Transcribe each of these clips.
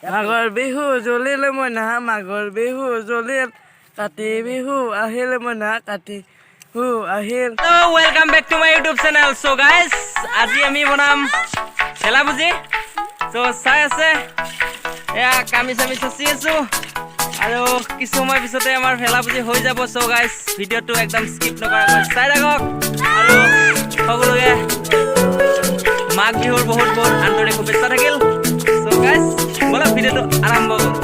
মাঘৰ বিহু জ্বলিলে মই নাহা মাঘৰ বিহু জ্বলিল কাতি বিহু আহিলে মই নাহা কাতি বিহু আহিল। Welcome back to my YouTube channel. So guys আজি আমি বনাম ঠেলা বুজি। সো চাই আছে এয়া কামি চামি চচি আছো আৰু কিছু সময় পিছতে আমাৰ ঠেলা বুজি হৈ যাব। সো গাইস ভিডিঅ'টো একদম স্কিপ নকৰাকৈ চাই থাকক আৰু সকলোকে মাঘ বিহুৰ বহুত বহুত আন্তৰিক শুভেচ্ছা থাকিল। সো গাইস বলা ভিডিঅ'টো আৰম্ভ কৰোঁ।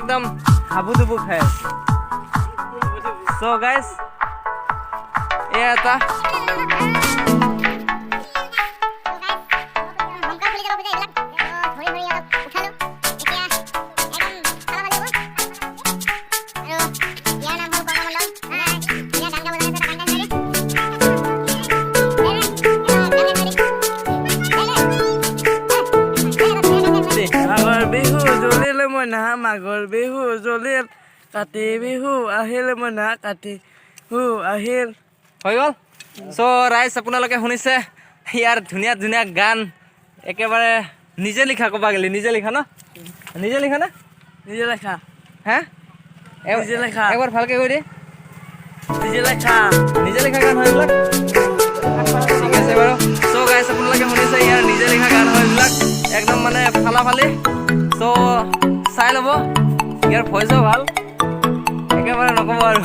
একদম হাবু দুবু খাই আছে। সো গাইস এয়া এটা মই নাহা মাঘৰ বিহু জ্বলিল কাতি বিহু আহিলে মই নাহা কাতি বিহু আহিল। হৈ গ'ল। চ' ৰাইজ আপোনালোকে শুনিছে ইয়াৰ ধুনীয়া ধুনীয়া গান একেবাৰে নিজে লিখা ক'বা গ'লে নিজে লিখা ন নিজে লিখা না নিজে লেখা হা নিজে লেখা একবাৰ ভালকৈ কৈ দে নিজে লেখা গান হয় এইবিলাক। ঠিক আছে বাৰু। চ' গাইজ আপোনালোকে শুনিছে ইয়াৰ নিজে লিখা গান হয় এইবিলাক একদম মানে ফালাফালি। চ' চাই ল'ব ইয়াৰ ভইচো ভাল একেবাৰে নক'ব আৰু।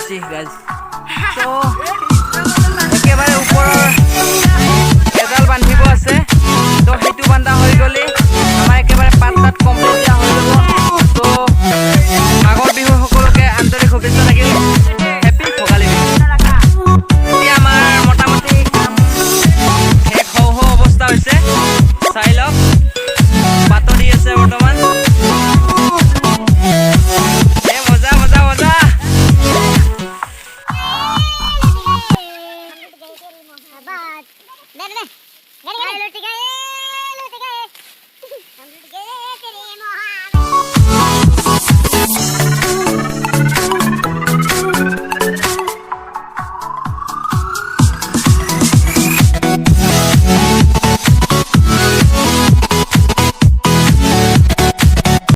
বেছি গাইজ তো একেবাৰে ওপৰৰ এডাল বান্ধিব আছে তো সেইটো বান্ধা হৈ গ'লে আমাৰ একেবাৰে পাত কমপ্লিট হৈ যাব